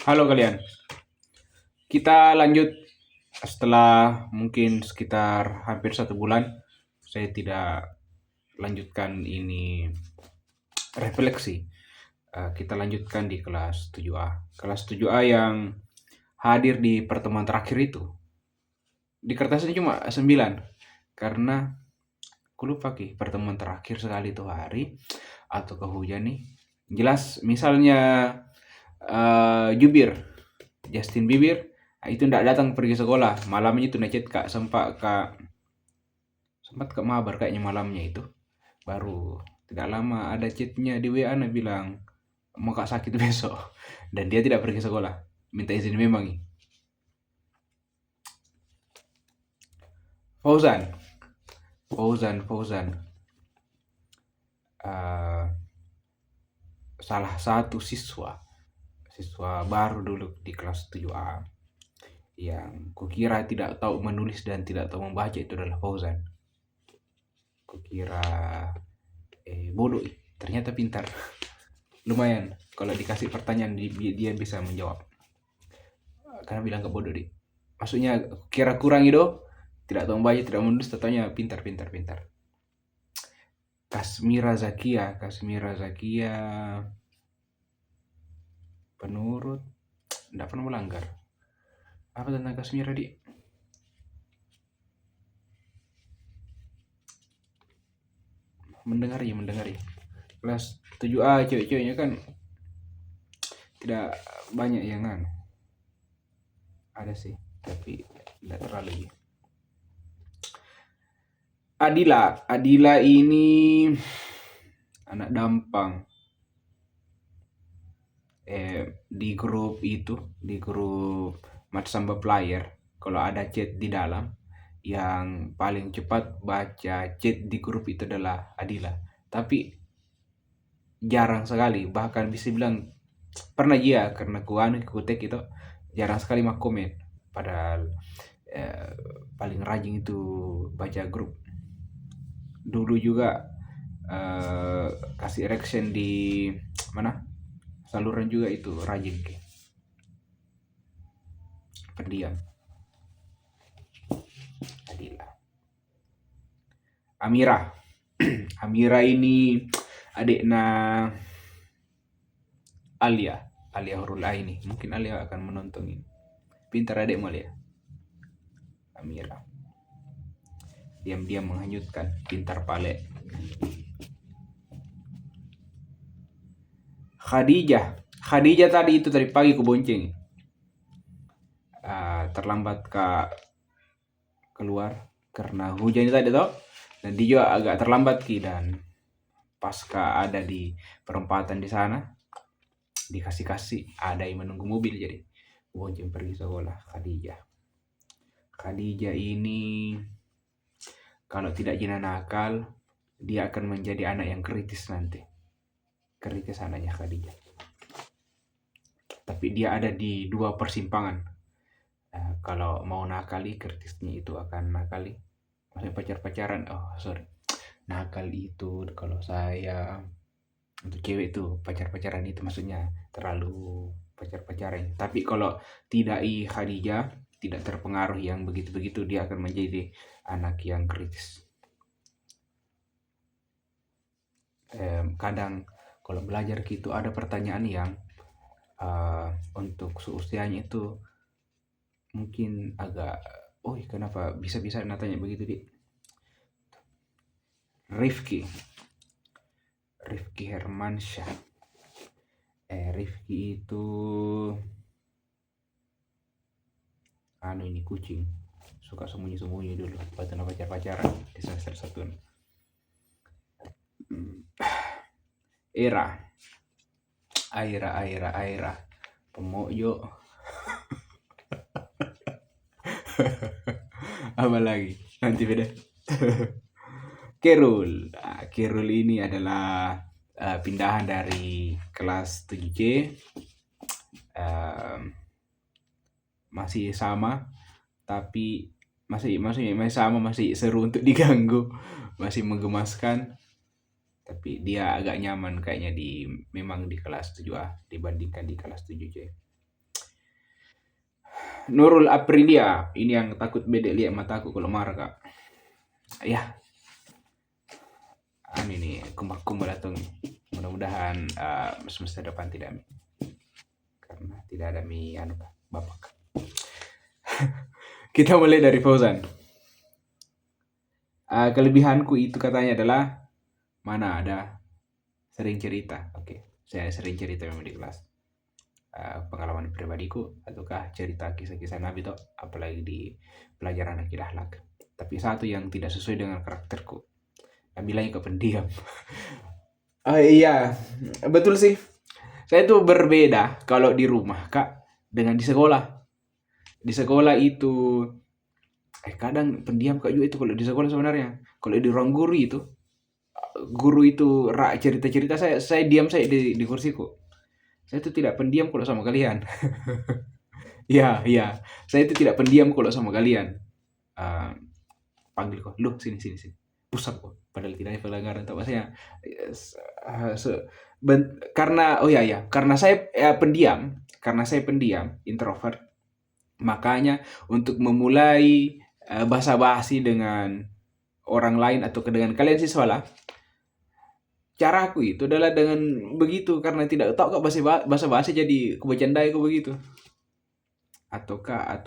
Halo kalian, kita lanjut setelah mungkin sekitar hampir 1 bulan. Saya tidak lanjutkan ini refleksi. Kita lanjutkan di kelas 7A. Kelas 7A yang hadir di pertemuan terakhir itu. Di kertasnya cuma 9. Karena aku lupa pertemuan terakhir sekali itu hari atau kehujan nih. Jelas misalnya Jubir, Justin Bieber, itu ndak datang pergi sekolah. Malamnya itu ngechat kak, sempat ke mabar kayaknya malamnya itu. Baru tidak lama ada chatnya di WA bilang mau kak sakit besok dan dia tidak pergi sekolah. Minta izin memang. Fauzan, Fauzan, eh, salah satu siswa baru dulu di kelas 7A yang kukira tidak tahu menulis dan tidak tahu membaca itu adalah Fauzan. Kukira bodoh, ternyata pintar. Lumayan kalau dikasih pertanyaan dia bisa menjawab. Karena bilang ke bodoh dik. Maksudnya kira kurang itu, tidak tahu membaca, tidak menulis, tetapnya pintar. Kasmira Zakia penurut, tidak pernah melanggar. Apa tentang Kasmira dik? Mendengar ya. Kelas 7A cewek-ceweknya kan tidak banyak yang ada sih, tapi tidak terlalu ya. Adila ini anak dampang. Di grup Mat Samba Player, kalau ada chat di dalam, yang paling cepat baca chat di grup itu adalah Adila. Tapi jarang sekali, bahkan bisa bilang pernah dia karena kutek itu jarang sekali mak komen. Padahal paling rajin itu baca grup. Dulu juga kasih reaction di mana saluran juga itu rajin pendiam. Adila. Amira ini adiknya Alia Hurul Aini. Mungkin Alia akan menonton ini. Pintar adik Alia. Amira diam-diam menghanyutkan, pintar pale. Khadijah tadi pagi ku bonceng. Terlambat keluar karena hujan tadi toh, dan dia juga agak terlambat dan pasca ada di perempatan di sana dikasih ada yang menunggu mobil, jadi bonceng pergi sekolah. Khadijah ini kalau tidak jinak nakal, dia akan menjadi anak yang kritis nanti. Kritis anaknya Khadijah. Tapi dia ada di 2 persimpangan. Kalau mau nakali, kritisnya itu akan nakali. Maksudnya pacaran. Nakal itu kalau saya untuk cewek itu pacaran itu maksudnya terlalu pacaran. Tapi kalau tidak Khadijah tidak terpengaruh yang begitu-begitu, dia akan menjadi anak yang kritis. Kadang kalau belajar gitu ada pertanyaan yang untuk seusianya itu mungkin agak kenapa bisa natanya begitu dik. Rifki Hermansyah. Rifki itu ini kucing, suka sembunyi dulu pada pacaran di semester 1. Aira pemojo. Apa lagi nanti beda. Kerul ini adalah pindahan dari kelas 7C. Masih sama, tapi masih sama, masih seru untuk diganggu, masih menggemaskan. Tapi dia agak nyaman kayaknya memang di kelas 7A dibandingkan di kelas 7C. Nurul Aprilia, ini yang takut bedek lihat mataku kalau marah kak. Ya, ini kumbang datang. Mudah-mudahan semester depan tidak karena tidak ada bapak. Kita mulai dari Fauzan. Kelebihanku itu katanya adalah mana ada sering cerita. Oke, saya sering cerita memang di kelas. Pengalaman pribadiku ataukah cerita kisah-kisah Nabi toh, apalagi di pelajaran akidah akhlak. Tapi satu yang tidak sesuai dengan karakterku. Bilangnya ke pendiam. Iya, betul sih. Saya tuh berbeda kalau di rumah kak dengan di sekolah. Di sekolah itu kadang pendiam kak juga itu kalau di sekolah sebenarnya. Kalau di ruang guru itu cerita-cerita saya diam saya di kursiku. Saya itu tidak pendiam kalau sama kalian. Iya, iya. Saya itu tidak pendiam kalau sama kalian. Uh, Panggil kok, lu sini sini sini. Pusat kok. Padahal tidak ada pelanggaran tak maksudnya. Karena karena saya pendiam, introvert. Makanya untuk memulai basa-basi dengan orang lain atau dengan kalian siswa lah, caraku itu adalah dengan begitu karena tidak tahu kak bahasa jadi kebacandai aku begitu. Ataukah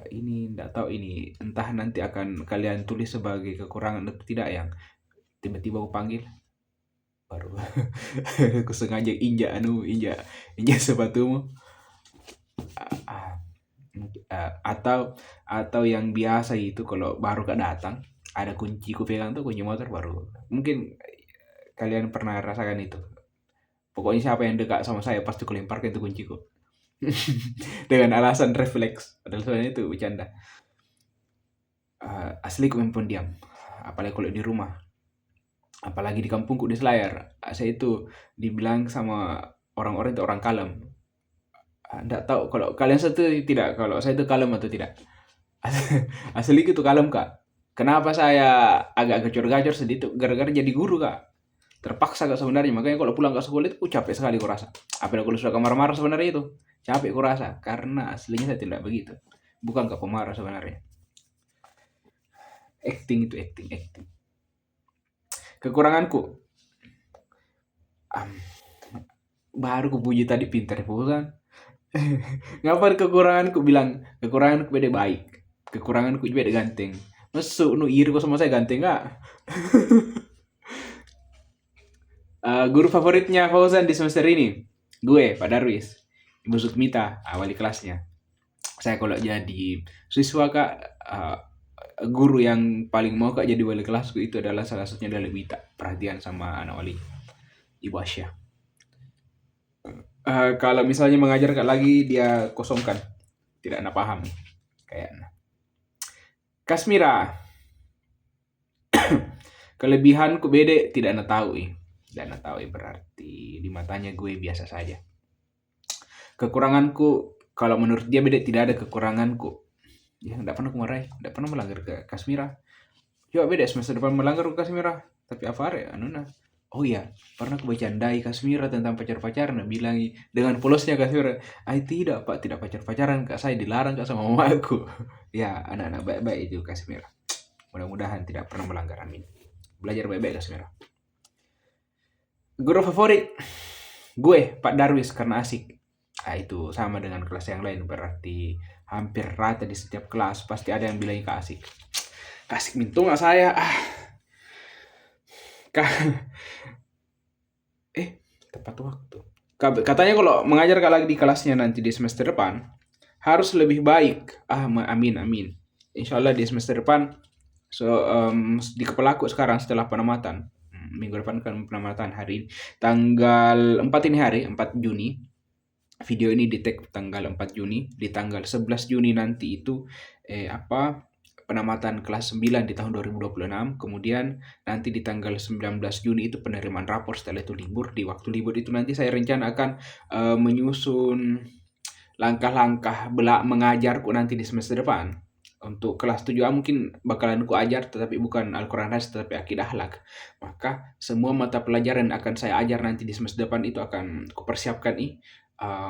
ini tidak tahu ini entah nanti akan kalian tulis sebagai kekurangan atau tidak yang tiba-tiba aku panggil baru aku sengaja injak sepatumu. Atau yang biasa itu kalau baru gak datang ada kunci ku pegang tuh kunci motor baru mungkin kalian pernah rasakan itu. Pokoknya siapa yang dekat sama saya pasti ku lemparkan itu kunciku. Dengan alasan refleks padahal sebenarnya itu bercanda. Asli ku memang diam apalagi kalau di rumah, apalagi di kampungku di Selayar. Saya itu dibilang sama orang-orang itu orang kalem. Nggak tahu kalau kalian satu tidak, kalau saya itu kalem atau tidak. Asli itu kalem kak. Kenapa saya agak gacor-gacor sedikit gara-gara jadi guru kak. Terpaksa kak sebenarnya, makanya kalau pulang ke sekolah itu capek sekali kurasa. Apalagi kalau sudah marah-marah sebenarnya itu capek kurasa karena aslinya saya tidak begitu. Bukan kak pemarah sebenarnya. Acting itu acting. Kekuranganku baru ku puji tadi pintar Fauzan. Ngapa kekuranganku bilang kekuranganku beda baik, kekuranganku beda ganteng. Masuk nu iri kok sama saya ganteng kak. Guru favoritnya Fauzan di semester ini gue Pak Darwis, Ibu Sukmita wali kelasnya. Saya kalau jadi siswa kak, guru yang paling mau kak jadi wali kelasku itu adalah salah satunya adalah Wita, perhatian sama anak wali Ibu Asya. Kalau misalnya mengajar kak lagi dia kosongkan, tidak nak paham kayaknya. Kasmira. Kelebihanku beda tidak nak tahu berarti di matanya gue biasa saja. Kekuranganku kalau menurut dia beda tidak ada kekuranganku. Ya enggak pernah kumarahi, enggak pernah melanggar ke Kasmira. Coba beda semester depan melanggar ke Kasmira, tapi apa ya anuna. Oh iya, pernah aku bercandai Kasmira tentang pacar-pacaran, bilang dengan polosnya Kasmira, tidak pak, tidak pacar-pacaran kak, saya dilarang kak sama mamaku. Ya anak-anak baik-baik itu Kasmira. Mudah-mudahan tidak pernah melanggar, amin. Belajar baik-baik Kasmira. Guru favorit gue Pak Darwis karena asik. Itu sama dengan kelas yang lain, berarti hampir rata di setiap kelas pasti ada yang bilang Kak asik. Kak asik mintung gak saya? Tepat waktu. Katanya kalau mengajar Kak lagi di kelasnya nanti di semester depan harus lebih baik. Amin. Insya Allah di semester depan. Di kepala aku sekarang setelah penamatan. Minggu depan kan penamatan hari ini. Tanggal 4 ini hari, 4 Juni. Video ini di tag tanggal 4 Juni. Di tanggal 11 Juni nanti itu penamatan kelas 9 di tahun 2026. Kemudian nanti di tanggal 19 Juni itu penerimaan rapor, setelah itu libur. Di waktu libur itu nanti saya rencana akan menyusun langkah-langkah mengajarku nanti di semester depan. Untuk kelas 7A mungkin bakalan ku ajar tetapi bukan Al-Quran Hadis tetapi akidah akhlak. Maka semua mata pelajaran akan saya ajar nanti di semester depan itu akan kupersiapkan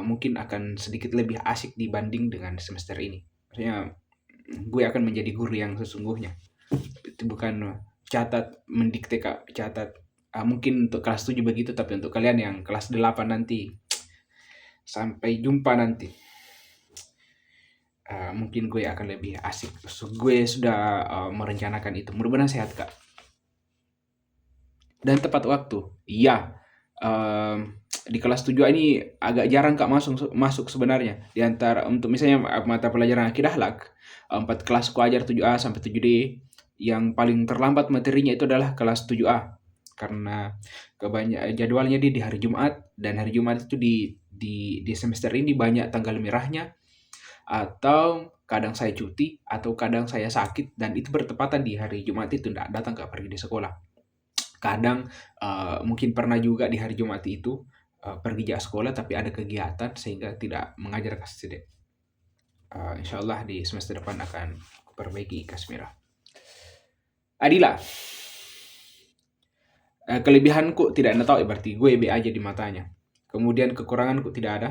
mungkin akan sedikit lebih asik dibanding dengan semester ini. Maksudnya gue akan menjadi guru yang sesungguhnya. Itu bukan catat, mendikte Kak, catat. Mungkin untuk kelas 7 begitu, tapi untuk kalian yang kelas 8 nanti, sampai jumpa nanti. Mungkin gue akan lebih asik. Gue sudah merencanakan itu. Mudah-mudahan sehat Kak. Dan tepat waktu. Iya. Di kelas 7 ini agak jarang Kak masuk sebenarnya. Di antara untuk misalnya mata pelajaran akidah akhlak, 4 kelas ku ajar 7A sampai 7D. Yang paling terlambat materinya itu adalah kelas 7A. Karena jadwalnya di hari Jumat, dan hari Jumat itu di semester ini banyak tanggal merahnya, atau kadang saya cuti atau kadang saya sakit, dan itu bertepatan di hari Jumat itu tidak datang Kak, pergi di sekolah. Kadang mungkin pernah juga di hari Jumat itu pergi ke sekolah tapi ada kegiatan sehingga tidak mengajar kelas SD. Insya Allah di semester depan akan perbaiki Kasmira. Adila, kelebihanku tidak ada tahu, berarti gue B aja di matanya. Kemudian kekuranganku tidak ada.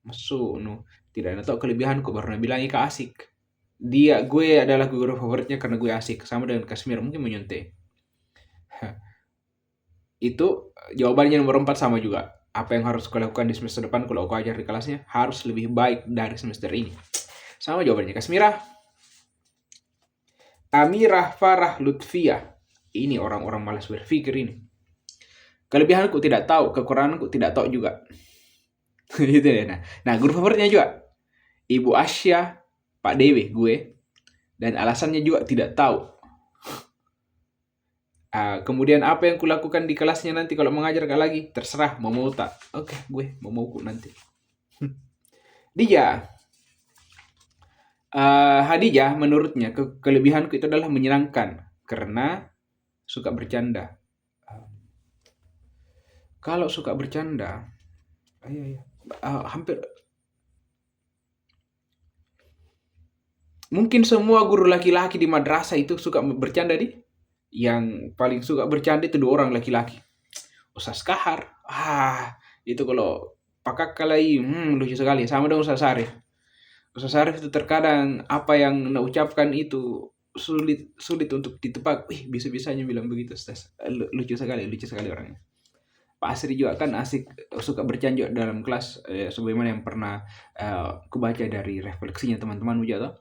Masuk no, tidak ada tahu. Kelebihanku baru bilang Ika asik. Gue adalah guru favoritnya karena gue asik, sama dengan Kasmira mungkin menyontek. Itu jawabannya nomor 4 sama juga. Apa yang harus kau lakukan di semester depan kalau kau ajar di kelasnya harus lebih baik dari semester ini. Sama jawabannya Kasmira. Amirah Farah Lutfia. Ini orang-orang malas berpikir ini. Kelebihanku tidak tahu, kekuranganku tidak tahu juga. Gitu ya. Nah, guru favoritnya juga Ibu Asya, Pak Dewi, gue. Dan alasannya juga tidak tahu. Kemudian apa yang kulakukan di kelasnya nanti kalau mengajar gak lagi? Terserah, mau tak. Oke, gue mau nanti. Dia, Hadijah menurutnya kelebihanku itu adalah menyenangkan karena suka bercanda. Kalau suka bercanda, hampir mungkin semua guru laki-laki di madrasah itu suka bercanda di. Yang paling suka bercanda itu 2 orang laki-laki. Ustaz Kahar, itu kalau pakak kalai, lucu sekali. Sama dengan Ustaz Sarif. Ustaz Sarif itu terkadang apa yang nak ucapkan itu sulit untuk ditebak. Bisa-bisanya bilang begitu Ustaz. Lucu sekali orangnya. Pak Asri juga kan asik, suka bercanda dalam kelas, sebagaimana yang pernah kubaca dari refleksinya teman-teman juga.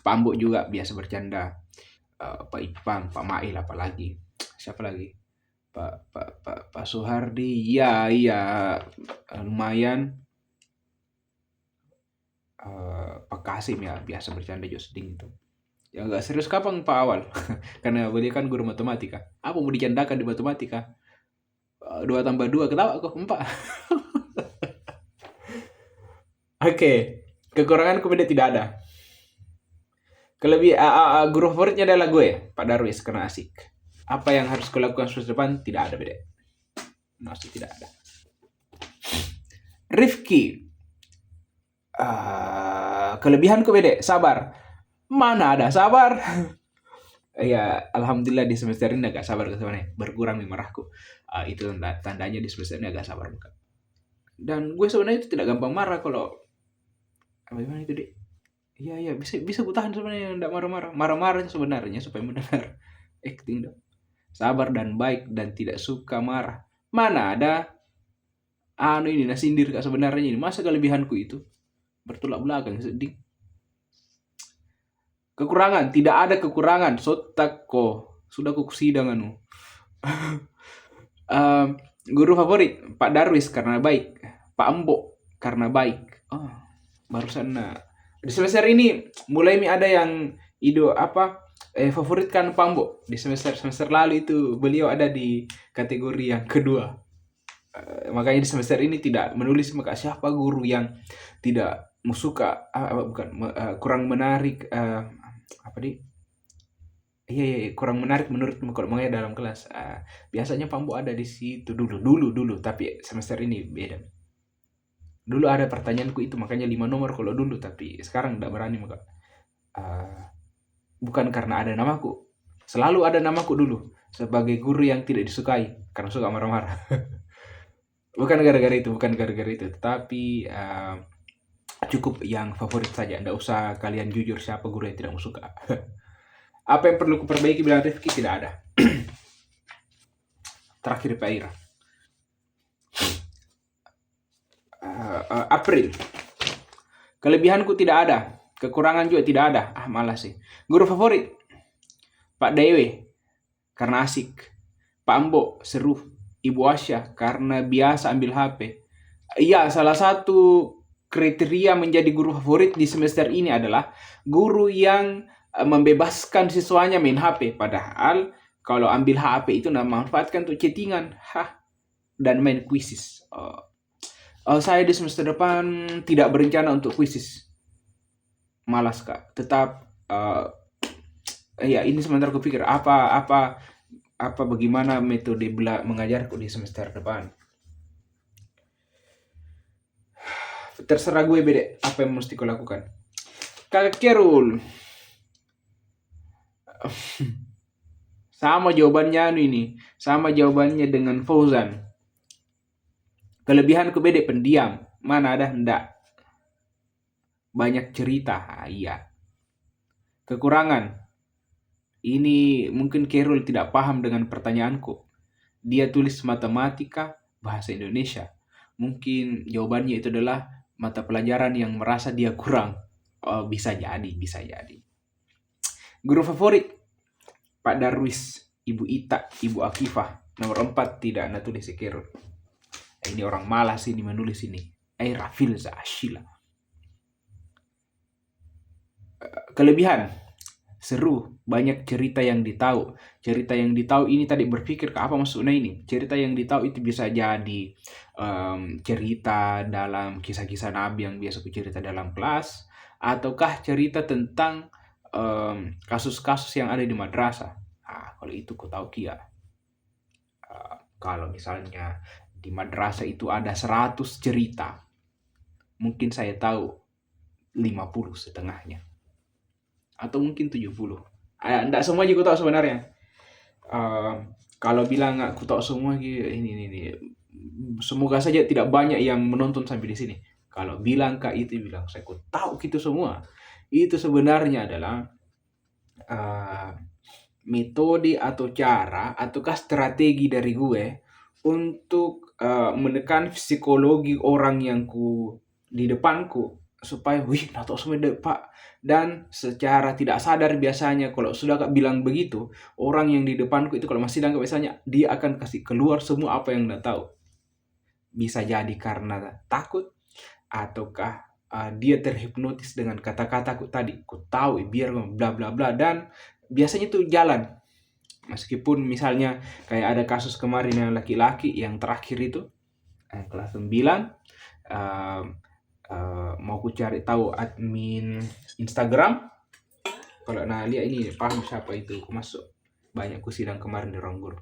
Pak Ambo juga biasa bercanda. Pak Ipang, Pak Mail apalagi. Siapa lagi? Pak Suhardi. Iya, lumayan. Pak Kasim ya biasa bercanda Josding itu. Ya enggak serius kapan Pak Awal? Karena beliau kan guru matematika. Apa mau dicandakan di matematika? 2 tambah 2 ketawa kok 4. Oke. Kekurangan beda tidak ada. Guru favoritnya adalah gue, Pak Darwis, karena asik. Apa yang harus kulakukan semester depan? Tidak ada beda. Masih tidak ada. Rifki, kelebihanku beda, sabar. Mana ada sabar? Ya, alhamdulillah di semester ini agak sabar sebenarnya, berkurang nih marahku. Itu tandanya di semester ini agak sabar bukan. Dan gue sebenarnya itu tidak gampang marah kalau bagaimana itu deh. Iya bisa gue tahan sebenarnya, enggak marah-marah. Marah-marah sebenarnya supaya mendengar. Acting dong. Sabar dan baik dan tidak suka marah. Mana ada ini nasindir Kak sebenarnya ini. Masa kelebihanku itu bertolak belakang sedih. Kekurangan, tidak ada kekurangan. Sotako, sudah ku sidang anu. Guru favorit Pak Darwis karena baik. Pak Ambo karena baik. Barusan di semester ini mulai ada yang favoritkan Pak Ambo. Di semester lalu itu beliau ada di kategori yang kedua. Makanya di semester ini tidak menulis maka siapa guru yang tidak suka kurang menarik kurang menarik menurut kalau mengajar dalam kelas. Biasanya Pak Ambo ada di situ dulu, tapi semester ini beda. Dulu ada pertanyaanku itu makanya 5 nomor kalau dulu, tapi sekarang tidak berani maka. Bukan karena ada namaku. Selalu ada namaku dulu sebagai guru yang tidak disukai karena suka marah-marah. bukan gara-gara itu, tetapi cukup yang favorit saja. Nggak usah kalian jujur siapa guru yang tidak mau suka. Apa yang perlu kuperbaiki bilang Rifki? Tidak ada. Terakhir Pak Ira. April. Kelebihanku tidak ada, kekurangan juga tidak ada. Malas sih. Guru favorit Pak Dewe karena asik, Pak Ambo seru, Ibu Asya karena biasa ambil HP. Iya, salah satu kriteria menjadi guru favorit di semester ini adalah guru yang membebaskan siswanya main HP. Padahal kalau ambil HP itu manfaatkan untuk chattingan, dan main quizzes. Saya di semester depan tidak berencana untuk quizzes. Malas Kak. Tetap ya ini sementara kupikir apa bagaimana metode mengajarku di semester depan. Terserah gue beda apa yang mesti kulakukan. Kakak Kerul. Sama jawabannya ini. Sama jawabannya dengan Fauzan. Kelebihanku beda pendiam. Mana ada hendak. Banyak cerita. Iya. Kekurangan. Ini mungkin Kerul tidak paham dengan pertanyaanku. Dia tulis matematika, bahasa Indonesia. Mungkin jawabannya itu adalah mata pelajaran yang merasa dia kurang. Bisa jadi. Guru favorit Pak Darwis, Ibu Ita, Ibu Akifah. Nomor 4 tidak ada tulis Kerul. Ini orang malas ini menulis ini. Rafilza Ashila. Kelebihan seru, banyak cerita yang ditahu. Cerita yang ditahu ini tadi berpikir ke apa maksudnya ini? Cerita yang ditahu itu bisa jadi cerita dalam kisah-kisah Nabi yang biasa cerita dalam kelas, ataukah cerita tentang kasus-kasus yang ada di madrasah. Kalau itu ku tahu Kia. Kalau misalnya di madrasah itu ada 100 cerita, mungkin saya tahu 50 setengahnya. Atau mungkin 70. Enggak semua juga tahu sebenarnya. Kalau bilang aku tahu semua ini. Semoga saja tidak banyak yang menonton sampai di sini. Kalau bilang Kak itu bilang saya tahu gitu semua. Itu sebenarnya adalah metode atau cara ataukah strategi dari gue untuk menekan psikologi orang yang di depanku supaya tahu semua Pak. Dan secara tidak sadar biasanya kalau sudah Kak bilang begitu, orang yang di depanku itu kalau masih sidang biasanya dia akan kasih keluar semua apa yang dia tahu. Bisa jadi karena takut ataukah dia terhipnotis dengan kata-kataku tadi. Ku tahu biar bla bla bla, dan biasanya itu jalan. Meskipun misalnya kayak ada kasus kemarin yang laki-laki yang terakhir itu kelas 9, mau ku cari tahu admin Instagram. Kalau lihat ini paham siapa itu, ku masuk. Banyak ku sidang kemarin di ruang guru.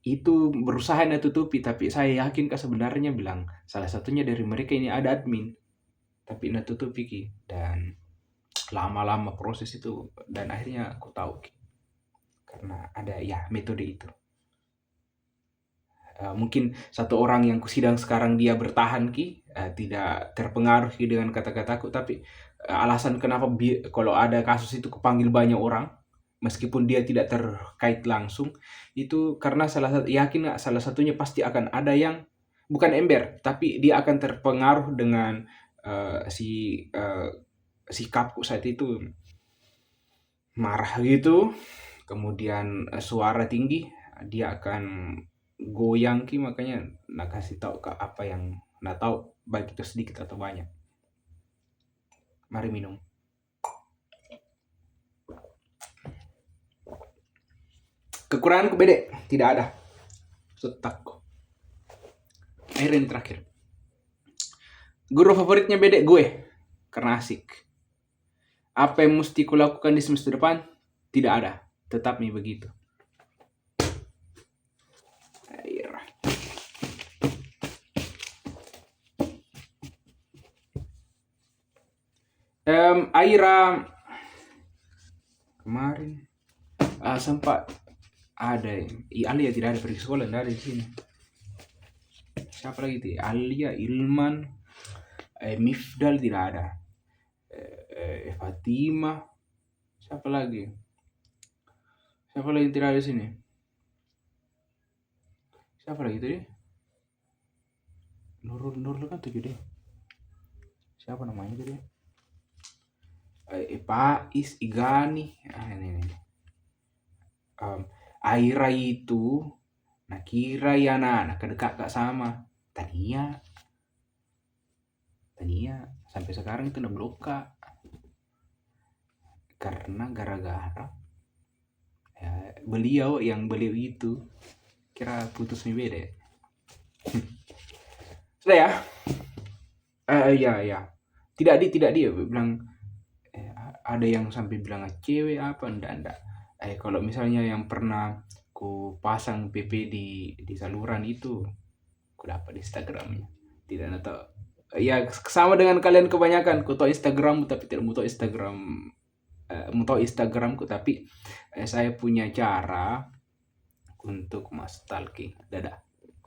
Itu berusaha tutupi, tapi saya yakin sebenarnya bilang salah satunya dari mereka ini ada admin, tapi tutupi ki. Dan lama-lama proses itu, dan akhirnya aku tahu ki, karena ada ya metode itu. Mungkin satu orang yang kusidang sekarang dia bertahan ki, tidak terpengaruh ki dengan kata-kataku, tapi alasan kenapa kalau ada kasus itu kupanggil banyak orang meskipun dia tidak terkait langsung, itu karena yakin salah satunya pasti akan ada yang bukan ember, tapi dia akan terpengaruh dengan sikapku saat itu, marah gitu, kemudian suara tinggi, dia akan goyang ki, makanya kasih tahu ke apa yang tahu, baik itu sedikit atau banyak. Mari minum. Kekuranganku beda, tidak ada. Setakku. Akhirnya yang terakhir. Guru favoritnya beda gue, karena asik. Apa yang mesti kulakukan di semester depan? Tidak ada, tetap nih begitu. Aira kemarin sempat ada Alia tidak ada, pergi sekolah tidak ada di sini. Siapa lagi itu? Alia, Ilman, Mifdal tidak ada. Fatima, siapa lagi? Siapa lagi yang tidak ada di sini? Siapa lagi tadi? Nurul kan 7 deh. Siapa namanya tadi? Pais, Igani. Ini. Aira itu Nakira ya anak kedekat kak sama Tania sampai sekarang itu udah blok kak karena gara-gara ya, beliau itu kira putus nih beda. Sudah ya. Ya tidak dia bilang ada yang sampai bilang cewek apa enggak. Kalau misalnya yang pernah ku pasang PP di saluran itu ku dapat di Instagramnya. Tidak tahu. Ya sama dengan kalian kebanyakan ku tahu Instagram tapi tidak mau tahu Instagramku, tapi saya punya cara untuk mas stalking. Dadah.